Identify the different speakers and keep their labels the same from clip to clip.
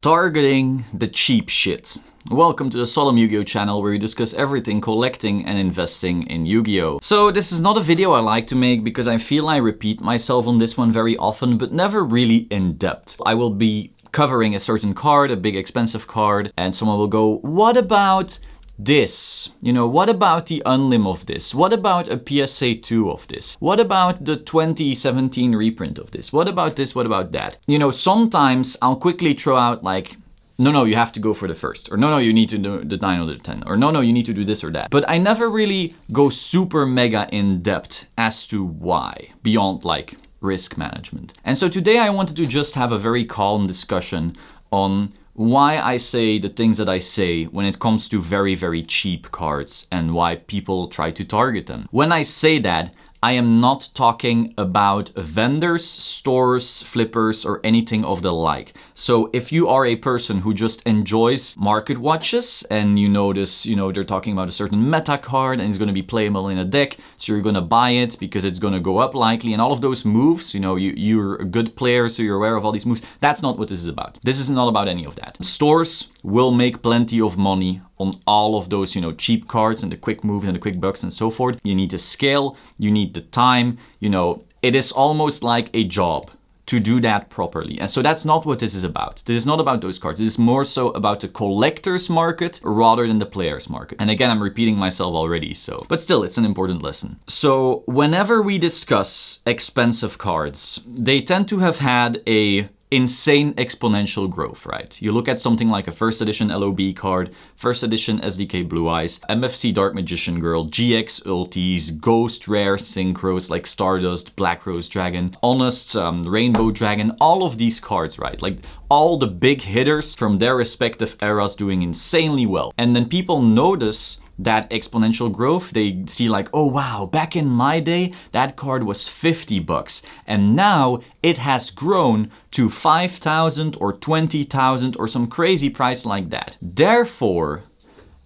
Speaker 1: Targeting the cheap shit. Welcome to the Solemn Yugioh channel where we discuss everything collecting and investing in Yu-Gi-Oh! So this is not a video I like to make because I feel I repeat myself on this one very often, but never really in depth. I will be covering a certain card, a big expensive card, and someone will go, what about this? You know, what about the unlim of this? What about a PSA 2 of this? What about the 2017 reprint of this? What about this? What about that? You know, sometimes I'll quickly throw out like, no, you have to go for the first. Or no, you need to do the 9 or the 10. Or no, you need to do this or that. But I never really go super mega in depth as to why, beyond like risk management. And so today I wanted to just have a very calm discussion on why I say the things that I say when it comes to very, very cheap cards and why people try to target them. When I say that, I am not talking about vendors, stores, flippers, or anything of the like. So if you are a person who just enjoys market watches and you notice, they're talking about a certain meta card and it's going to be playable in a deck, so you're going to buy it because it's going to go up likely and all of those moves, you're a good player, so you're aware of all these moves. That's not what this is about. This is not about any of that. Stores will make plenty of money on all of those, cheap cards and the quick moves and the quick bucks and so forth. You need to scale, you need the time, it is almost like a job to do that properly. And so that's not what this is about. This is not about those cards. This is more so about the collector's market rather than the player's market. And again, I'm repeating myself already, but still, it's an important lesson. So whenever we discuss expensive cards, they tend to have had a insane exponential growth, right? You look at something like a first edition LOB card, first edition SDK Blue Eyes, MFC Dark Magician Girl, GX Ultis, Ghost Rare Synchros like Stardust, Black Rose Dragon, Honest, Rainbow Dragon, all of these cards, right? Like all the big hitters from their respective eras doing insanely well. And then people notice that exponential growth. They see like, oh wow, back in my day, that card was $50 and now it has grown to 5,000 or 20,000 or some crazy price like that. Therefore,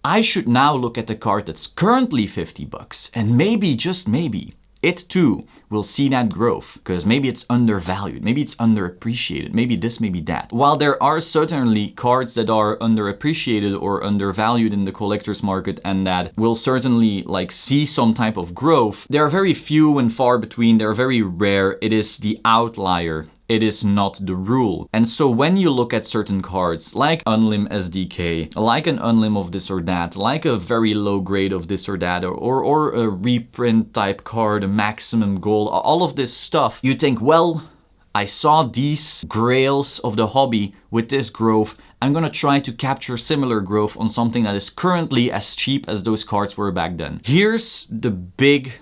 Speaker 1: I should now look at the card that's currently $50 and maybe, just maybe, it too will see that growth because maybe it's undervalued, maybe it's underappreciated, maybe this, maybe that. While there are certainly cards that are underappreciated or undervalued in the collector's market and that will certainly like see some type of growth, they are very few and far between. They're very rare. It is the outlier. It is not the rule. And so when you look at certain cards like Unlim SDK, like an Unlim of this or that, like a very low grade of this or that, or a reprint type card, a maximum gold, all of this stuff, you think, well, I saw these grails of the hobby with this growth. I'm gonna try to capture similar growth on something that is currently as cheap as those cards were back then. Here's the big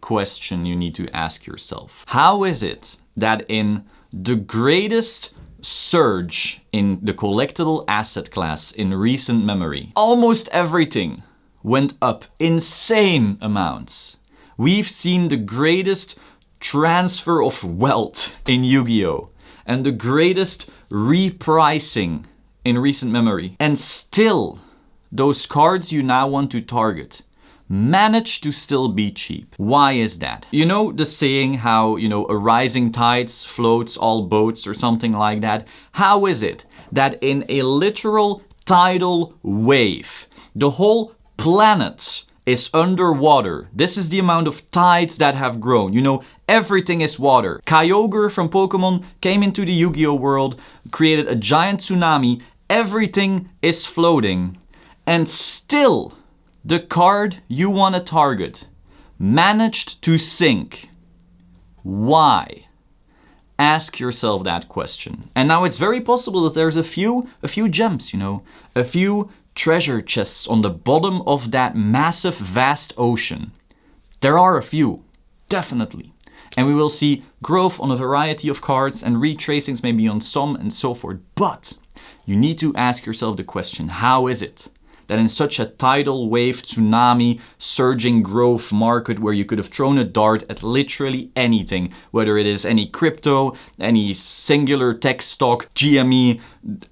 Speaker 1: question you need to ask yourself. How is it that in the greatest surge in the collectible asset class in recent memory, almost everything went up insane amounts? We've seen the greatest transfer of wealth in Yu-Gi-Oh! And the greatest repricing in recent memory. And still, those cards you now want to target manage to still be cheap. Why is that? You know the saying how, a rising tides floats all boats or something like that? How is it that in a literal tidal wave, the whole planet is underwater? This is the amount of tides that have grown. Everything is water. Kyogre from Pokemon came into the Yu-Gi-Oh world, created a giant tsunami. Everything is floating. And still, the card you want to target managed to sink. Why? Ask yourself that question. And now it's very possible that there's a few gems, a few treasure chests on the bottom of that massive, vast ocean. There are a few, definitely. And we will see growth on a variety of cards and retracings maybe on some and so forth. But you need to ask yourself the question, how is it that in such a tidal wave, tsunami, surging growth market where you could have thrown a dart at literally anything, whether it is any crypto, any singular tech stock, GME,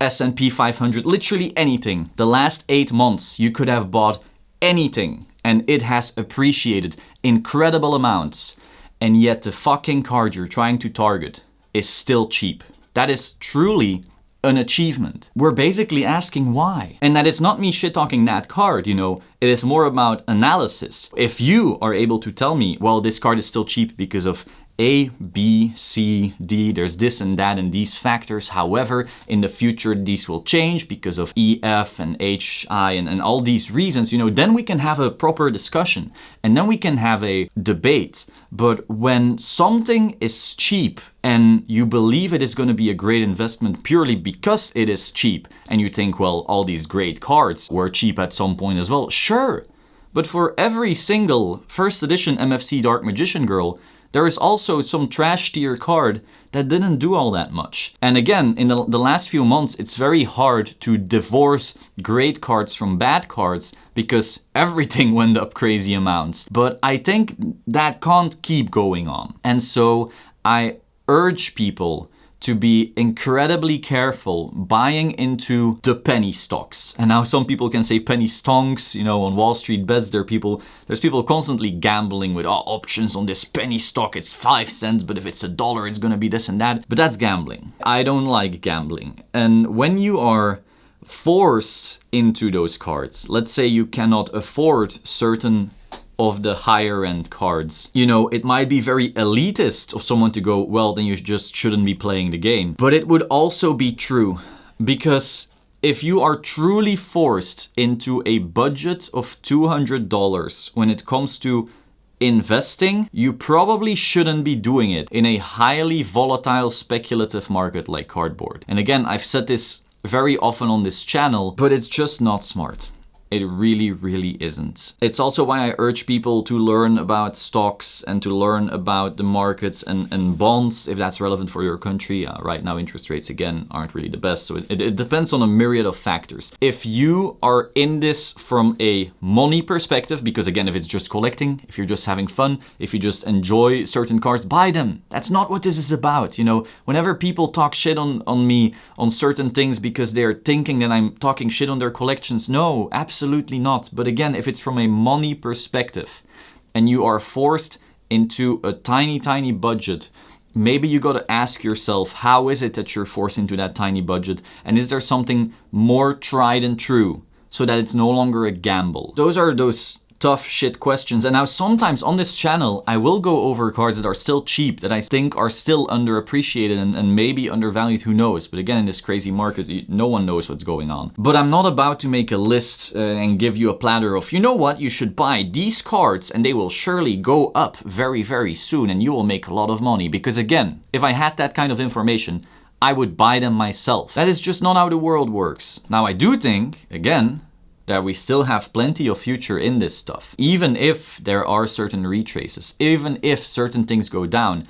Speaker 1: S&P 500, literally anything. The last 8 months, you could have bought anything and it has appreciated incredible amounts. And yet the fucking card you're trying to target is still cheap. That is truly an achievement. We're basically asking why. And that is not me shit-talking that card, you know, it is more about analysis. If you are able to tell me, well, this card is still cheap because of A, B, C, D, there's this and that and these factors. However, in the future, these will change because of E, F, and H, I, and all these reasons, you know, then we can have a proper discussion and then we can have a debate. But when something is cheap and you believe it is going to be a great investment purely because it is cheap, and you think, well, all these great cards were cheap at some point as well, sure. But for every single first edition MFC Dark Magician Girl, there is also some trash tier card that didn't do all that much. And again, in the last few months, it's very hard to divorce great cards from bad cards because everything went up crazy amounts. But I think that can't keep going on. And so I urge people to be incredibly careful buying into the penny stocks. And now some people can say penny stonks, you know, on Wall Street bets, there's people constantly gambling with options on this penny stock, it's 5 cents, but if it's $1, it's gonna be this and that. But that's gambling. I don't like gambling. And when you are forced into those cards, let's say you cannot afford certain of the higher end cards. You know, it might be very elitist of someone to go, well, then you just shouldn't be playing the game. But it would also be true, because if you are truly forced into a budget of $200 when it comes to investing, you probably shouldn't be doing it in a highly volatile speculative market like cardboard. And again, I've said this very often on this channel, but it's just not smart. It really, really isn't. It's also why I urge people to learn about stocks and to learn about the markets and bonds, if that's relevant for your country. Right now, interest rates, again, aren't really the best. So it depends on a myriad of factors. If you are in this from a money perspective, because again, if it's just collecting, if you're just having fun, if you just enjoy certain cards, buy them. That's not what this is about. You know, whenever people talk shit on me on certain things because they're thinking that I'm talking shit on their collections, no, absolutely not. But again, if it's from a money perspective and you are forced into a tiny budget, maybe you got to ask yourself, how is it that you're forced into that tiny budget? And is there something more tried and true so that it's no longer a gamble? Those are those tough shit questions. And now sometimes on this channel, I will go over cards that are still cheap, that I think are still underappreciated and maybe undervalued, who knows. But again, in this crazy market, no one knows what's going on. But I'm not about to make a list and give you a platter of, you know what, you should buy these cards and they will surely go up very, very soon and you will make a lot of money. Because again, if I had that kind of information, I would buy them myself. That is just not how the world works. Now, I do think, again, that we still have plenty of future in this stuff. Even if there are certain retraces, even if certain things go down,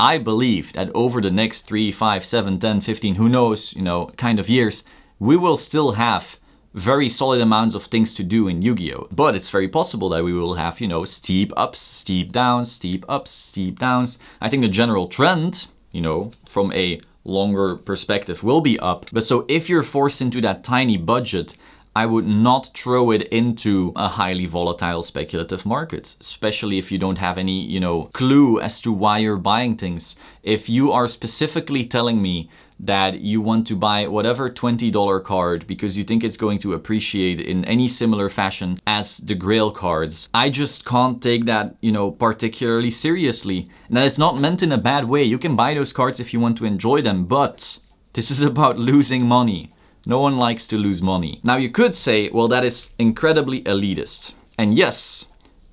Speaker 1: I believe that over the next 3, 5, 7, 10, 15, who knows, you know, kind of years, we will still have very solid amounts of things to do in Yu-Gi-Oh! But it's very possible that we will have, you know, steep ups, steep downs, steep ups, steep downs. I think the general trend, you know, from a longer perspective will be up. But so if you're forced into that tiny budget, I would not throw it into a highly volatile speculative market, especially if you don't have any, you know, clue as to why you're buying things. If you are specifically telling me that you want to buy whatever $20 card because you think it's going to appreciate in any similar fashion as the Grail cards, I just can't take that, you know, particularly seriously. And that is not meant in a bad way. You can buy those cards if you want to enjoy them, but this is about losing money. No one likes to lose money. Now you could say, well, that is incredibly elitist. And yes,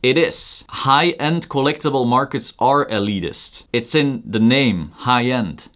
Speaker 1: it is. High-end collectible markets are elitist. It's in the name, high-end.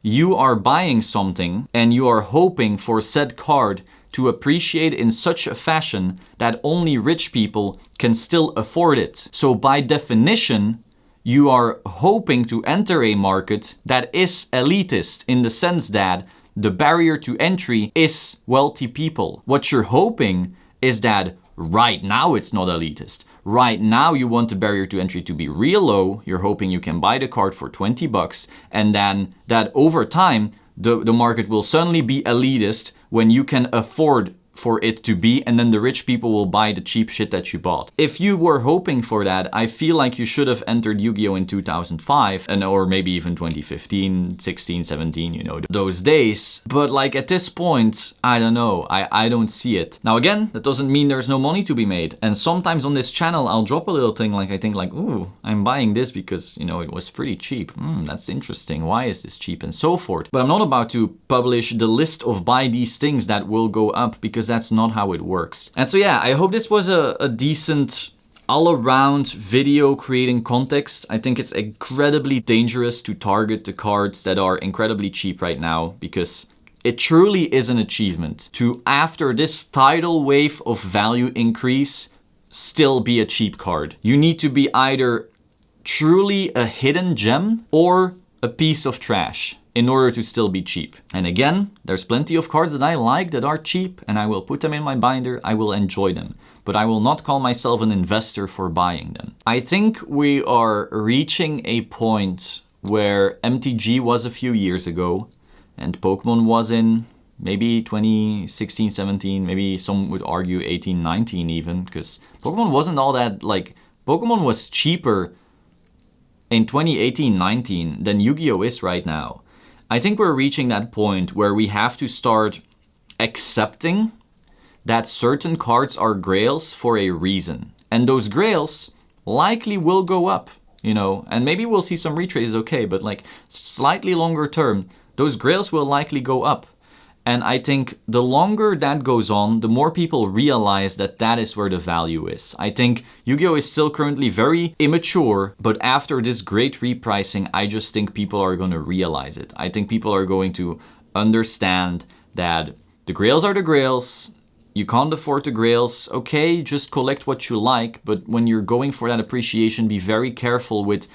Speaker 1: You are buying something and you are hoping for said card to appreciate in such a fashion that only rich people can still afford it. So by definition, you are hoping to enter a market that is elitist in the sense that the barrier to entry is wealthy people. What you're hoping is that right now it's not elitist. Right now you want the barrier to entry to be real low. You're hoping you can buy the card for $20 and then that over time the market will suddenly be elitist when you can afford for it to be, and then the rich people will buy the cheap shit that you bought. If you were hoping for that, I feel like you should have entered Yu-Gi-Oh in 2005 and or maybe even 2015, 16, 17, you know, those days. But like at this point, I don't know, I don't see it. Now again, that doesn't mean there's no money to be made. And sometimes on this channel, I'll drop a little thing like I think like, ooh, I'm buying this because, you know, it was pretty cheap. That's interesting. Why is this cheap and so forth? But I'm not about to publish the list of buy these things that will go up, because that's not how it works. And so yeah, I hope this was a decent all-around video creating context. I think it's incredibly dangerous to target the cards that are incredibly cheap right now, because it truly is an achievement to, after this tidal wave of value increase, still be a cheap card. You need to be either truly a hidden gem or a piece of trash in order to still be cheap. And again, there's plenty of cards that I like that are cheap, and I will put them in my binder, I will enjoy them, but I will not call myself an investor for buying them. I think we are reaching a point where MTG was a few years ago, and Pokemon was in maybe 2016, 17, maybe some would argue 18, 19 even, because Pokemon wasn't all that, like, Pokemon was cheaper in 2018, 19 than Yu-Gi-Oh is right now. I think we're reaching that point where we have to start accepting that certain cards are grails for a reason. And those grails likely will go up, you know, and maybe we'll see some retraces, okay, but like slightly longer term, those grails will likely go up. And I think the longer that goes on, the more people realize that that is where the value is. I think Yu-Gi-Oh is still currently very immature, but after this great repricing, I just think people are going to realize it. I think people are going to understand that the grails are the grails. You can't afford the grails. Okay, just collect what you like, but when you're going for that appreciation, be very careful with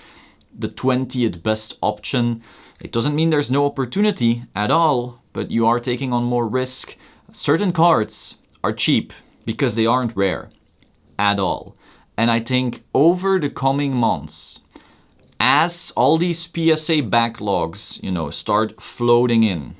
Speaker 1: the 20th best option. It doesn't mean there's no opportunity at all, but you are taking on more risk. Certain cards are cheap because they aren't rare at all. And I think over the coming months, as all these PSA backlogs, you know, start floating in,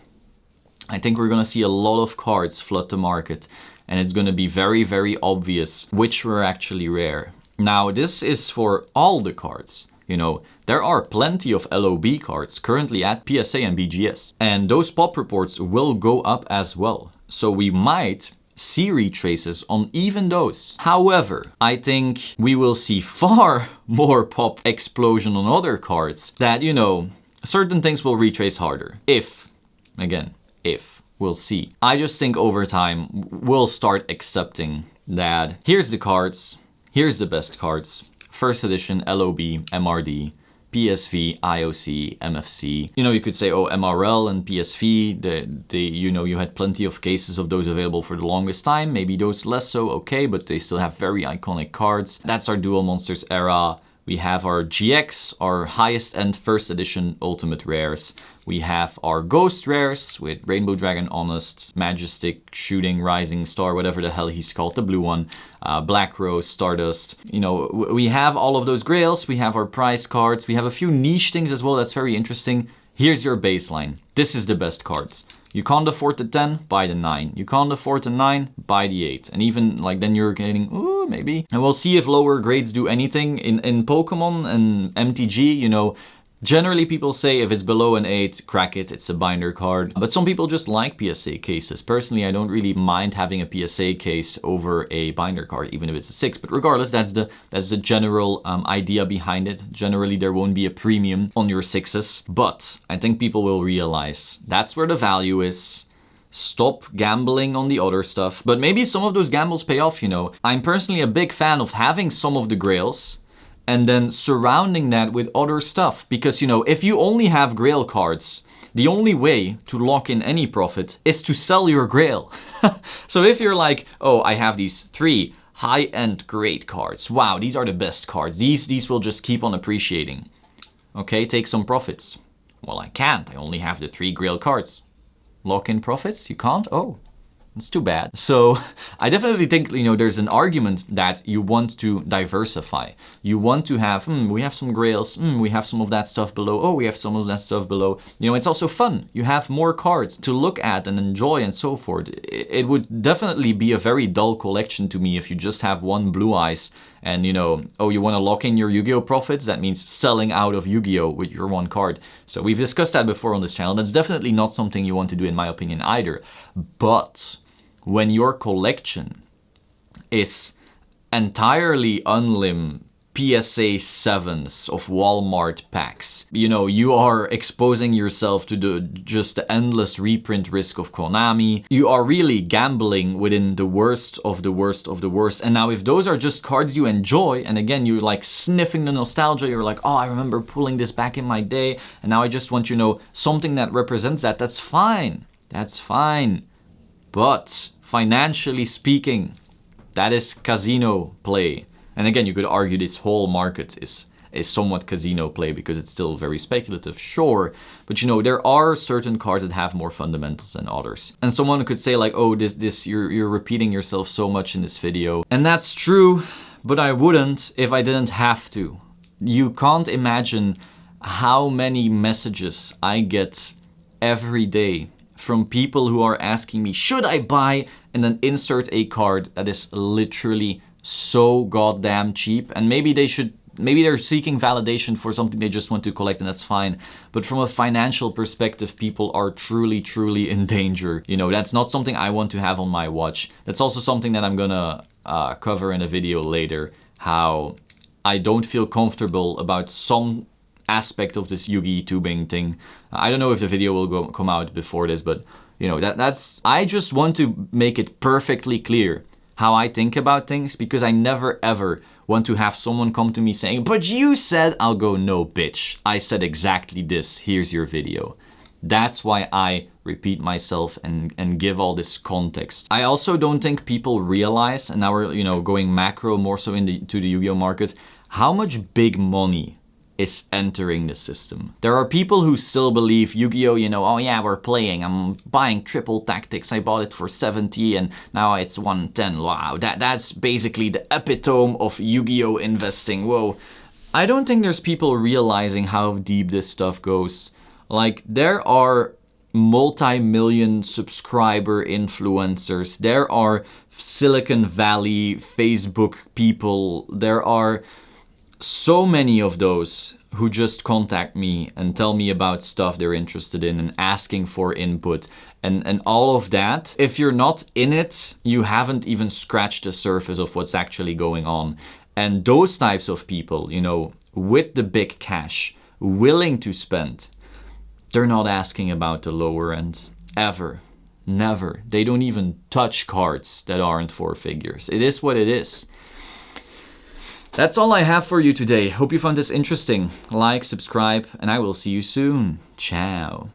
Speaker 1: I think we're gonna see a lot of cards flood the market, and it's gonna be very, very obvious which were actually rare. Now, this is for all the cards. You know, there are plenty of LOB cards currently at PSA and BGS, and those pop reports will go up as well. So we might see retraces on even those. However, I think we will see far more pop explosion on other cards that, you know, certain things will retrace harder. If, again, if, we'll see. I just think over time, we'll start accepting that here's the cards, here's the best cards. First edition, LOB, MRD, PSV, IOC, MFC. You know, you could say, oh, MRL and PSV, you know, you had plenty of cases of those available for the longest time. Maybe those less so, okay, but they still have very iconic cards. That's our Duel Monsters era. We have our GX, our highest end first edition ultimate rares. We have our ghost rares with Rainbow Dragon, Honest, Majestic, Shooting, Rising Star, whatever the hell he's called, the blue one, Black Rose, Stardust. You know, we have all of those grails. We have our prize cards. We have a few niche things as well that's very interesting. Here's your baseline. This is the best cards. You can't afford the 10, buy the 9. You can't afford the 9, buy the 8. And even like then you're getting, ooh, maybe. And we'll see if lower grades do anything. In Pokemon and MTG, you know, generally people say if it's below an 8, crack it, it's a binder card. But some people just like PSA cases. Personally, I don't really mind having a PSA case over a binder card, even if it's a 6. But regardless, that's the general idea behind it. Generally, there won't be a premium on your 6s. But I think people will realize that's where the value is. Stop gambling on the other stuff. But maybe some of those gambles pay off, you know. I'm personally a big fan of having some of the grails and then surrounding that with other stuff. Because, you know, if you only have grail cards, the only way to lock in any profit is to sell your grail. So if you're like, oh, I have these 3 high-end great cards. Wow, these are the best cards. These will just keep on appreciating. Okay, take some profits. Well, I can't. I only have the 3 grail cards. Lock in profits? You can't? Oh, It's too bad. So I definitely think, there's an argument that you want to diversify. You want to have, we have some grails, we have some of that stuff below, oh, we have some of that stuff below. It's also fun. You have more cards to look at and enjoy and so forth. It would definitely be a very dull collection to me if you just have one Blue Eyes and, oh, you want to lock in your Yu-Gi-Oh profits? That means selling out of Yu-Gi-Oh with your one card. So we've discussed that before on this channel. That's definitely not something you want to do, in my opinion, either. But when your collection is entirely unlim PSA 7s of Walmart packs, you are exposing yourself to just the endless reprint risk of Konami. You are really gambling within the worst of the worst of the worst. And now if those are just cards you enjoy, and again, you're like sniffing the nostalgia, you're like, oh, I remember pulling this back in my day, and now I just want, something that represents that, that's fine. That's fine. But financially speaking, that is casino play. And again, you could argue this whole market is somewhat casino play because it's still very speculative, sure. But there are certain cards that have more fundamentals than others. And someone could say like, oh, you're repeating yourself so much in this video. And that's true, but I wouldn't if I didn't have to. You can't imagine how many messages I get every day from people who are asking me, should I buy, and then insert a card that is literally so goddamn cheap. And maybe they're seeking validation for something they just want to collect, and that's fine. But from a financial perspective, people are truly, truly in danger. That's not something I want to have on my watch. That's also something that I'm gonna cover in a video later, how I don't feel comfortable about some aspect of this Yugi tubing thing. I don't know if the video will come out before this, but that's I just want to make it perfectly clear how I think about things, because I never ever want to have someone come to me saying, but you said, I'll go, no bitch, I said exactly this, here's your video. That's why I repeat myself and give all this context. I also don't think people realize, and now we're going macro more so to the Yu-Gi-Oh market, how much big money is entering the system. There are people who still believe Yu-Gi-Oh, oh yeah, we're playing, I'm buying triple tactics, I bought it for 70 and now it's 110, wow, that's basically the epitome of Yu-Gi-Oh investing, whoa. I don't think there's people realizing how deep this stuff goes. Like, there are multi-million subscriber influencers, there are Silicon Valley Facebook people, there are so many of those who just contact me and tell me about stuff they're interested in and asking for input and all of that. If you're not in it, you haven't even scratched the surface of what's actually going on. And those types of people, with the big cash, willing to spend, they're not asking about the lower end. Ever. Never. They don't even touch cards that aren't 4 figures. It is what it is. That's all I have for you today. Hope you found this interesting. Like, subscribe, and I will see you soon. Ciao.